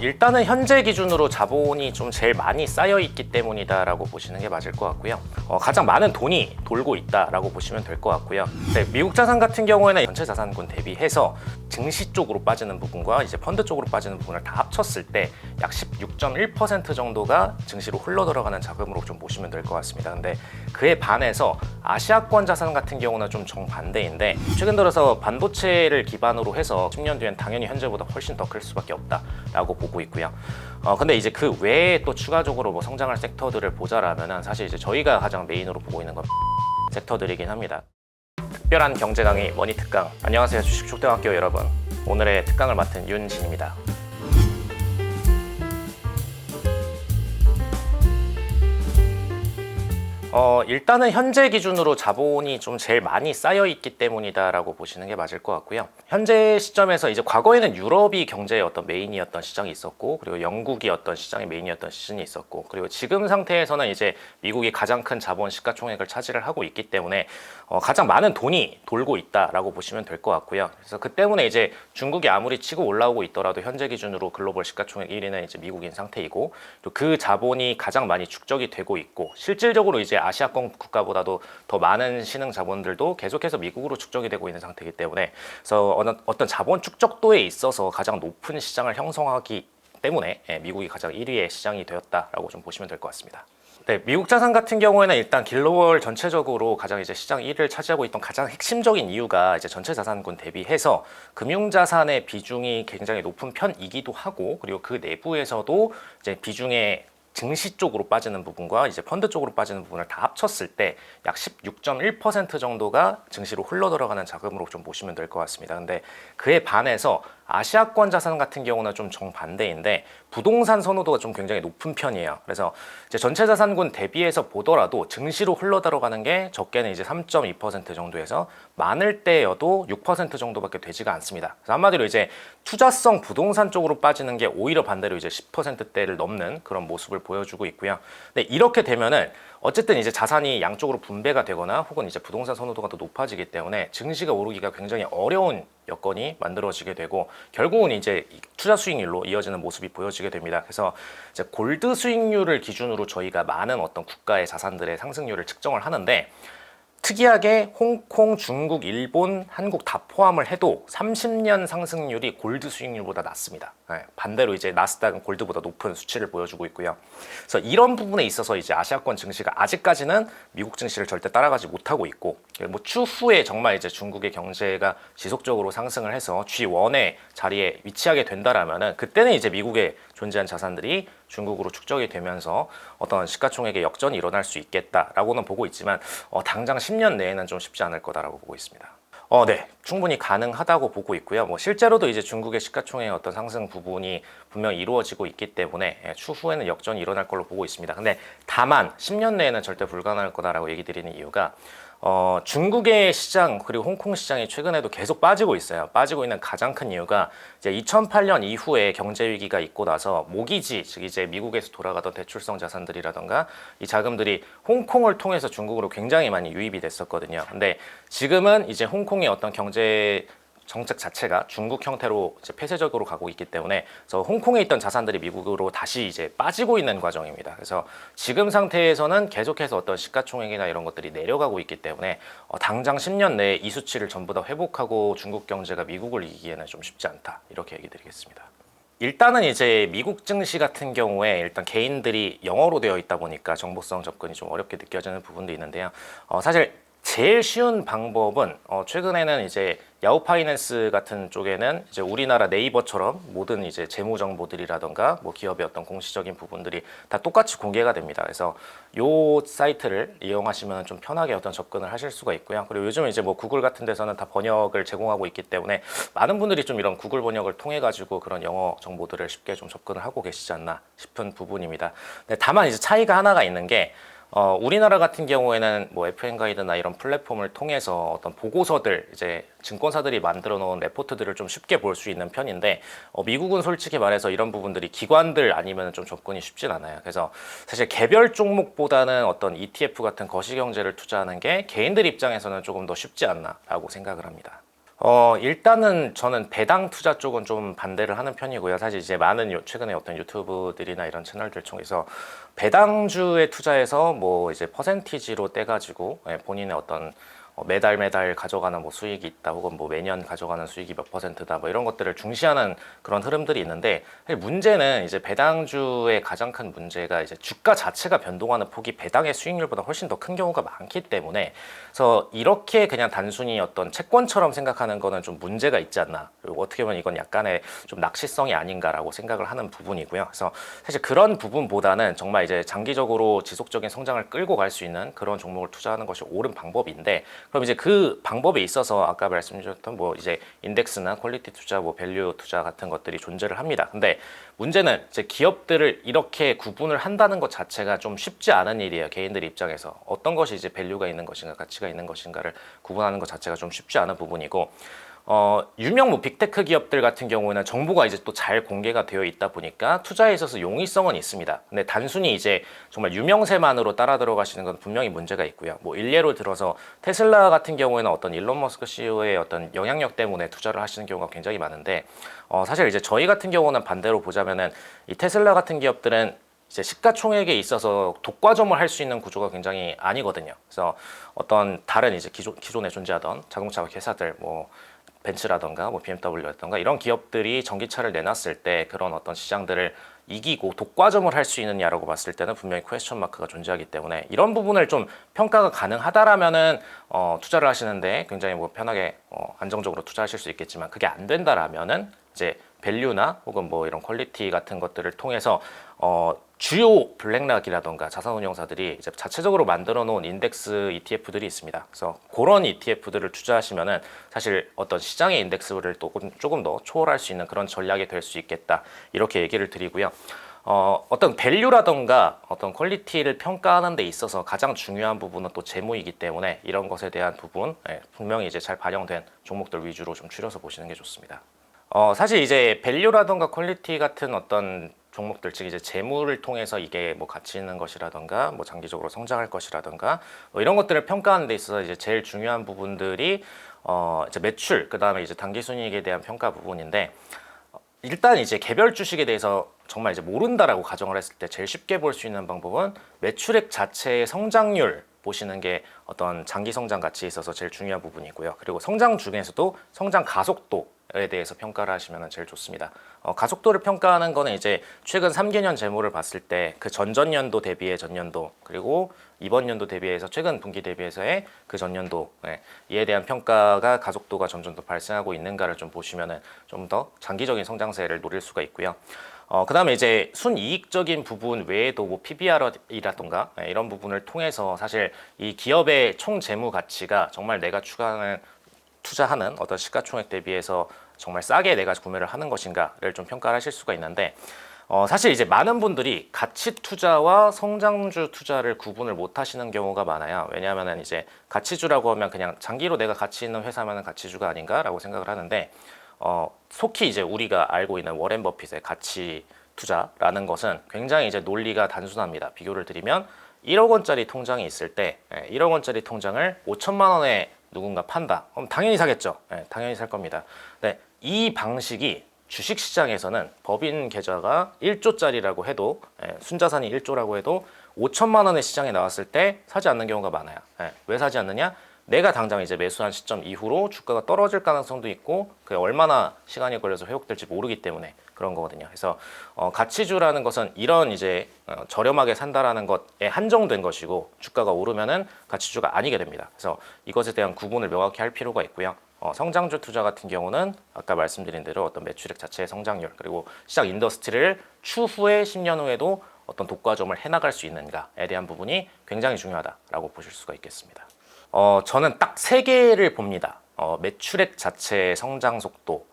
일단은 현재 기준으로 자본이 좀 제일 많이 쌓여 있기 때문이다라고 보시는 게 맞을 것 같고요. 가장 많은 돈이 돌고 있다라고 보시면 될 것 같고요. 네, 미국 자산 같은 경우에는 전체 자산군 대비해서 증시 쪽으로 빠지는 부분과 이제 펀드 쪽으로 빠지는 부분을 다 합쳤을 때 약 16.1% 정도가 증시로 흘러 들어가는 자금으로 좀 보시면 될 것 같습니다. 근데 그에 반해서 아시아권 자산 같은 경우는 좀 정반대인데, 최근 들어서 반도체를 기반으로 해서 10년 뒤엔 당연히 현재보다 훨씬 더 클 수밖에 없다라고 보고 있고요. 근데 이제 그 외에 또 추가적으로 뭐 성장할 섹터들을 보자라면은 사실 이제 저희가 가장 메인으로 보고 있는 건 섹터들이긴 합니다. 특별한 경제 강의 머니 특강. 안녕하세요, 주식촉대학교 여러분. 오늘의 특강을 맡은 윤진입니다. 일단은 현재 기준으로 자본이 좀 제일 많이 쌓여 있기 때문이다라고 보시는 게 맞을 것 같고요. 현재 시점에서 이제 과거에는 유럽이 경제의 어떤 메인이었던 시장이 있었고, 그리고 영국이 어떤 시장의 메인이었던 시즌이 있었고, 그리고 지금 상태에서는 이제 미국이 가장 큰 자본 시가총액을 차지를 하고 있기 때문에 가장 많은 돈이 돌고 있다라고 보시면 될 것 같고요. 그래서 그 때문에 이제 중국이 아무리 치고 올라오고 있더라도 현재 기준으로 글로벌 시가총액 1위는 이제 미국인 상태이고, 또 그 자본이 가장 많이 축적이 되고 있고, 실질적으로 이제 아시아권 국가보다도 더 많은 신흥 자본들도 계속해서 미국으로 축적이 되고 있는 상태이기 때문에, 그래서 어떤 자본 축적도에 있어서 가장 높은 시장을 형성하기 때문에 미국이 가장 1위의 시장이 되었다라고 좀 보시면 될 것 같습니다. 네, 미국 자산 같은 경우에는 일단 글로벌 전체적으로 가장 이제 시장 1위를 차지하고 있던 가장 핵심적인 이유가 이제 전체 자산군 대비해서 금융 자산의 비중이 굉장히 높은 편이기도 하고, 그리고 그 내부에서도 이제 비중의 증시 쪽으로 빠지는 부분과 이제 펀드 쪽으로 빠지는 부분을 다 합쳤을 때 약 16.1% 정도가 증시로 흘러 들어가는 자금으로 좀 보시면 될 것 같습니다. 근데 그에 반해서 아시아권 자산 같은 경우는 좀 정반대인데, 부동산 선호도가 좀 굉장히 높은 편이에요. 그래서 이제 전체 자산군 대비해서 보더라도 증시로 흘러 들어가는 게 적게는 이제 3.2% 정도에서 많을 때여도 6% 정도밖에 되지가 않습니다. 그래서 한마디로 이제 투자성 부동산 쪽으로 빠지는 게 오히려 반대로 이제 10%대를 넘는 그런 모습을 보여주고 있고요. 근데 이렇게 되면은 어쨌든 이제 자산이 양쪽으로 분배가 되거나 혹은 이제 부동산 선호도가 더 높아지기 때문에 증시가 오르기가 굉장히 어려운 여건이 만들어지게 되고, 결국은 이제 투자 수익률로 이어지는 모습이 보여지게 됩니다. 그래서 이제 골드 수익률을 기준으로 저희가 많은 어떤 국가의 자산들의 상승률을 측정을 하는데, 특이하게 홍콩, 중국, 일본, 한국 다 포함을 해도 30년 상승률이 골드 수익률보다 낮습니다. 반대로 이제 나스닥은 골드보다 높은 수치를 보여주고 있고요. 그래서 이런 부분에 있어서 이제 아시아권 증시가 아직까지는 미국 증시를 절대 따라가지 못하고 있고, 뭐 추후에 정말 이제 중국의 경제가 지속적으로 상승을 해서 G1의 자리에 위치하게 된다라면은 그때는 이제 미국에 존재한 자산들이 중국으로 축적이 되면서 어떤 시가총액의 역전이 일어날 수 있겠다라고는 보고 있지만, 당장 10년 내에는 좀 쉽지 않을 거다라고 보고 있습니다. 네, 충분히 가능하다고 보고 있고요. 뭐 실제로도 이제 중국의 시가총액의 어떤 상승 부분이 분명히 이루어지고 있기 때문에 추후에는 역전이 일어날 걸로 보고 있습니다. 근데 다만 10년 내에는 절대 불가능할 거다라고 얘기 드리는 이유가, 중국의 시장 그리고 홍콩 시장이 최근에도 계속 빠지고 있어요. 빠지고 있는 가장 큰 이유가 이제 2008년 이후에 경제 위기가 있고 나서 모기지, 즉 이제 미국에서 돌아가던 대출성 자산들이라던가 이 자금들이 홍콩을 통해서 중국으로 굉장히 많이 유입이 됐었거든요. 근데 지금은 이제 홍콩의 어떤 경제 정책 자체가 중국 형태로 이제 폐쇄적으로 가고 있기 때문에, 그래서 홍콩에 있던 자산들이 미국으로 다시 이제 빠지고 있는 과정입니다. 그래서 지금 상태에서는 계속해서 어떤 시가총액이나 이런 것들이 내려가고 있기 때문에 당장 10년 내에 이 수치를 전부 다 회복하고 중국 경제가 미국을 이기기에는 좀 쉽지 않다, 이렇게 얘기 드리겠습니다. 일단은 이제 미국 증시 같은 경우에 일단 개인들이 영어로 되어 있다 보니까 정보성 접근이 좀 어렵게 느껴지는 부분도 있는데요. 사실 제일 쉬운 방법은 최근에는 이제 야후 파이낸스 같은 쪽에는 이제 우리나라 네이버처럼 모든 이제 재무 정보들이라던가 뭐 기업의 어떤 공시적인 부분들이 다 똑같이 공개가 됩니다. 그래서 요 사이트를 이용하시면 좀 편하게 어떤 접근을 하실 수가 있고요. 그리고 요즘 이제 뭐 구글 같은 데서는 다 번역을 제공하고 있기 때문에 많은 분들이 좀 이런 구글 번역을 통해 가지고 그런 영어 정보들을 쉽게 좀 접근을 하고 계시지 않나 싶은 부분입니다. 근데 다만 이제 차이가 하나가 있는 게, 우리나라 같은 경우에는 뭐 FN 가이드나 이런 플랫폼을 통해서 어떤 보고서들, 이제 증권사들이 만들어 놓은 레포트들을 좀 쉽게 볼 수 있는 편인데, 미국은 솔직히 말해서 이런 부분들이 기관들 아니면 좀 접근이 쉽진 않아요. 그래서 사실 개별 종목보다는 어떤 ETF 같은 거시경제를 투자하는 게 개인들 입장에서는 조금 더 쉽지 않나라고 생각을 합니다. 일단은 저는 배당 투자 쪽은 좀 반대를 하는 편이고요. 사실 이제 많은 최근에 어떤 유튜브들이나 이런 채널들 통해서 배당주에 투자해서 뭐 이제 퍼센티지로 떼가지고 본인의 어떤 매달 가져가는 뭐 수익이 있다 혹은 뭐 매년 가져가는 수익이 몇 퍼센트다 뭐 이런 것들을 중시하는 그런 흐름들이 있는데, 사실 문제는 이제 배당주의 가장 큰 문제가 이제 주가 자체가 변동하는 폭이 배당의 수익률보다 훨씬 더 큰 경우가 많기 때문에, 그래서 이렇게 그냥 단순히 어떤 채권처럼 생각하는 거는 좀 문제가 있지 않나, 그리고 어떻게 보면 이건 약간의 좀 낚시성이 아닌가라고 생각을 하는 부분이고요. 그래서 사실 그런 부분보다는 정말 이제 장기적으로 지속적인 성장을 끌고 갈 수 있는 그런 종목을 투자하는 것이 옳은 방법인데, 그럼 이제 그 방법에 있어서 아까 말씀드렸던 뭐 이제 인덱스나 퀄리티 투자, 뭐 밸류 투자 같은 것들이 존재를 합니다. 근데 문제는 이제 기업들을 이렇게 구분을 한다는 것 자체가 좀 쉽지 않은 일이에요. 개인들 입장에서 어떤 것이 이제 밸류가 있는 것인가, 가치가 있는 것인가를 구분하는 것 자체가 좀 쉽지 않은 부분이고, 유명 뭐 빅테크 기업들 같은 경우에는 정보가 이제 또 잘 공개가 되어 있다 보니까 투자에 있어서 용이성은 있습니다. 근데 단순히 이제 정말 유명세만으로 따라 들어가시는 건 분명히 문제가 있고요. 뭐 일례로 들어서 테슬라 같은 경우에는 어떤 일론 머스크 CEO의 어떤 영향력 때문에 투자를 하시는 경우가 굉장히 많은데, 사실 이제 저희 같은 경우는 반대로 보자면은 이 테슬라 같은 기업들은 이제 시가총액에 있어서 독과점을 할 수 있는 구조가 굉장히 아니거든요. 그래서 어떤 다른 이제 기존에 존재하던 자동차 회사들, 뭐 벤츠라던가 뭐 BMW라던가 이런 기업들이 전기차를 내놨을 때 그런 어떤 시장들을 이기고 독과점을 할 수 있느냐라고 봤을 때는 분명히 퀘스천 마크가 존재하기 때문에, 이런 부분을 좀 평가가 가능하다라면은 투자를 하시는데 굉장히 뭐 편하게 안정적으로 투자하실 수 있겠지만, 그게 안 된다라면은 이제 밸류나 혹은 뭐 이런 퀄리티 같은 것들을 통해서 주요 블랙락이라던가 자산운용사들이 이제 자체적으로 만들어 놓은 인덱스 ETF들이 있습니다. 그래서 그런 ETF들을 투자하시면은 사실 어떤 시장의 인덱스를 또 조금 더 초월할 수 있는 그런 전략이 될 수 있겠다, 이렇게 얘기를 드리고요. 어떤 밸류라던가 어떤 퀄리티를 평가하는 데 있어서 가장 중요한 부분은 또 재무이기 때문에, 이런 것에 대한 부분 분명히 이제 잘 반영된 종목들 위주로 좀 추려서 보시는 게 좋습니다. 사실 이제 밸류라던가 퀄리티 같은 어떤 종목들, 즉 이제 재무를 통해서 이게 뭐 가치 있는 것이라던가 뭐 장기적으로 성장할 것이라던가 뭐 이런 것들을 평가하는 데 있어서 이제 제일 중요한 부분들이 이제 매출, 그다음에 이제 당기 순이익에 대한 평가 부분인데, 일단 이제 개별 주식에 대해서 정말 이제 모른다라고 가정을 했을 때 제일 쉽게 볼 수 있는 방법은 매출액 자체의 성장률 보시는 게 어떤 장기 성장 가치에 있어서 제일 중요한 부분이고요. 그리고 성장 중에서도 성장 가속도에 대해서 평가를 하시면 제일 좋습니다. 가속도를 평가하는 거는 이제 최근 3개년 재무를 봤을 때 그 전전년도 대비의 전년도, 그리고 이번 연도 대비해서 최근 분기 대비해서의 그 전년도, 이에 대한 평가가 가속도가 점점 더 발생하고 있는가를 좀 보시면은 좀 더 장기적인 성장세를 노릴 수가 있고요. 그 다음에 이제 순이익적인 부분 외에도 뭐 PBR이라던가 이런 부분을 통해서 사실 이 기업의 총 재무 가치가 정말 내가 투자하는 어떤 시가총액 대비해서 정말 싸게 내가 구매를 하는 것인가를 좀 평가를 하실 수가 있는데, 사실 이제 많은 분들이 가치 투자와 성장주 투자를 구분을 못 하시는 경우가 많아요. 왜냐하면 이제 가치주라고 하면 그냥 장기로 내가 가치 있는 회사면은 가치주가 아닌가라고 생각을 하는데, 속히 이제 우리가 알고 있는 워렌 버핏의 가치 투자라는 것은 굉장히 이제 논리가 단순합니다. 비교를 드리면 1억 원짜리 통장이 있을 때 1억 원짜리 통장을 5천만 원에 누군가 판다. 그럼 당연히 사겠죠. 당연히 살 겁니다. 네, 이 방식이 주식시장에서는 법인 계좌가 1조짜리라고 해도, 순자산이 1조라고 해도 5천만 원의 시장에 나왔을 때 사지 않는 경우가 많아요. 왜 사지 않느냐? 내가 당장 이제 매수한 시점 이후로 주가가 떨어질 가능성도 있고 그게 얼마나 시간이 걸려서 회복될지 모르기 때문에 그런 거거든요. 그래서 가치주라는 것은 이런 이제 저렴하게 산다라는 것에 한정된 것이고, 주가가 오르면은 가치주가 아니게 됩니다. 그래서 이것에 대한 구분을 명확히 할 필요가 있고요. 성장주 투자 같은 경우는 아까 말씀드린 대로 어떤 매출액 자체의 성장률, 그리고 시장 인더스트리를 추후에 10년 후에도 어떤 독과점을 해나갈 수 있는가에 대한 부분이 굉장히 중요하다라고 보실 수가 있겠습니다. 저는 딱 세 개를 봅니다. 매출액 자체의 성장 속도,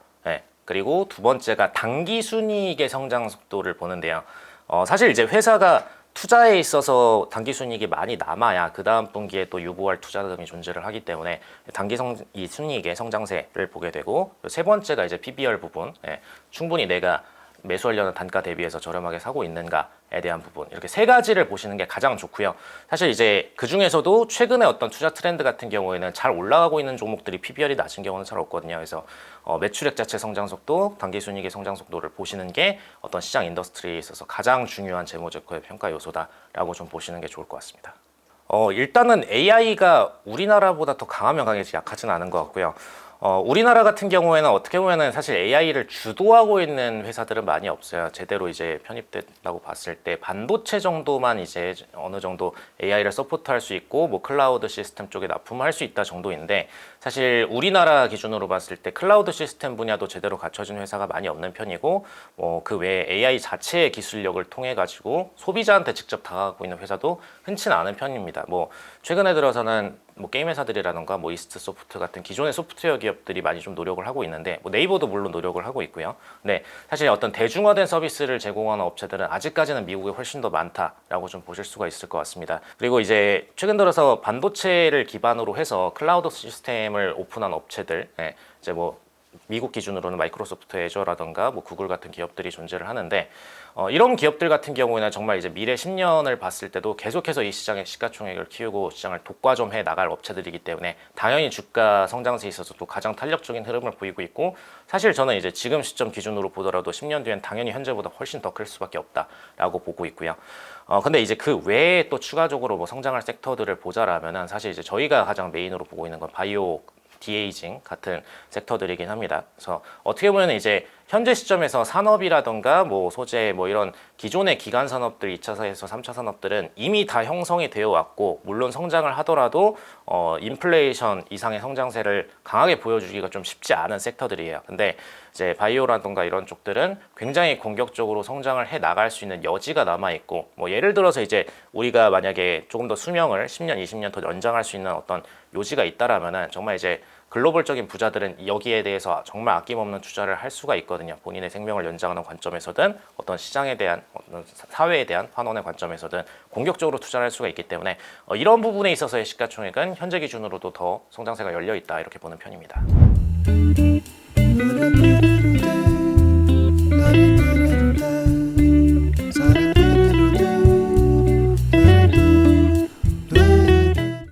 그리고 두 번째가 당기 순이익의 성장 속도를 보는데요. 사실 이제 회사가 투자에 있어서 당기 순이익이 많이 남아야 그 다음 분기에 또 유보할 투자금이 존재를 하기 때문에 이 순이익의 성장세를 보게 되고, 세 번째가 이제 PBR 부분, 충분히 내가 매수하려는 단가 대비해서 저렴하게 사고 있는가에 대한 부분, 이렇게 세 가지를 보시는 게 가장 좋고요. 사실 이제 그 중에서도 최근에 어떤 투자 트렌드 같은 경우에는 잘 올라가고 있는 종목들이 PBR이 낮은 경우는 잘 없거든요. 그래서 매출액 자체 성장 속도, 당기순이익의 성장 속도를 보시는 게 어떤 시장 인더스트리에 있어서 가장 중요한 재무제표의 평가 요소다라고 좀 보시는 게 좋을 것 같습니다. 일단은 AI가 우리나라보다 더 강하면 강해지 약하진 않은 것 같고요. 우리나라 같은 경우에는 어떻게 보면은 사실 AI를 주도하고 있는 회사들은 많이 없어요. 제대로 이제 편입됐다고 봤을 때 반도체 정도만 이제 어느 정도 AI를 서포트할 수 있고 뭐 클라우드 시스템 쪽에 납품할 수 있다 정도인데, 사실 우리나라 기준으로 봤을 때 클라우드 시스템 분야도 제대로 갖춰진 회사가 많이 없는 편이고, 그 외에 AI 자체의 기술력을 통해 가지고 소비자한테 직접 다가가고 있는 회사도 흔치는 않은 편입니다. 뭐 최근에 들어서는 뭐 게임 회사들이라던가 뭐 이스트 소프트 같은 기존의 소프트웨어 기업들이 많이 좀 노력을 하고 있는데, 뭐 네이버도 물론 노력을 하고 있고요. 네, 사실 어떤 대중화된 서비스를 제공하는 업체들은 아직까지는 미국에 훨씬 더 많다라고 좀 보실 수가 있을 것 같습니다. 그리고 이제 최근 들어서 반도체를 기반으로 해서 클라우드 시스템을 오픈한 업체들, 네, 이제 뭐 미국 기준으로는 마이크로소프트 애저라던가 뭐 구글 같은 기업들이 존재를 하는데, 이런 기업들 같은 경우에는 정말 이제 미래 10년을 봤을 때도 계속해서 이 시장의 시가총액을 키우고 시장을 독과점해 나갈 업체들이기 때문에 당연히 주가 성장세에 있어서도 가장 탄력적인 흐름을 보이고 있고, 사실 저는 이제 지금 시점 기준으로 보더라도 10년 뒤엔 당연히 현재보다 훨씬 더 클 수밖에 없다라고 보고 있고요. 근데 이제 그 외에 또 추가적으로 뭐 성장할 섹터들을 보자라면은 사실 이제 저희가 가장 메인으로 보고 있는 건 바이오 디에이징 같은 섹터들이긴 합니다. 그래서 어떻게 보면 이제 현재 시점에서 산업이라던가 뭐 소재 뭐 이런 기존의 기간 산업들 2차에서 3차 산업들은 이미 다 형성이 되어 왔고, 물론 성장을 하더라도 인플레이션 이상의 성장세를 강하게 보여주기가 좀 쉽지 않은 섹터들이에요. 근데 이제 바이오라던가 이런 쪽들은 굉장히 공격적으로 성장을 해 나갈 수 있는 여지가 남아 있고, 뭐 예를 들어서 이제 우리가 만약에 조금 더 수명을 10년, 20년 더 연장할 수 있는 어떤 요지가 있다라면은 정말 이제 글로벌적인 부자들은 여기에 대해서 정말 아낌없는 투자를 할 수가 있거든요. 본인의 생명을 연장하는 관점에서든 어떤 시장에 대한 어떤 사회에 대한 환원의 관점에서든 공격적으로 투자를 할 수가 있기 때문에 이런 부분에 있어서의 시가총액은 현재 기준으로도 더 성장세가 열려 있다 이렇게 보는 편입니다.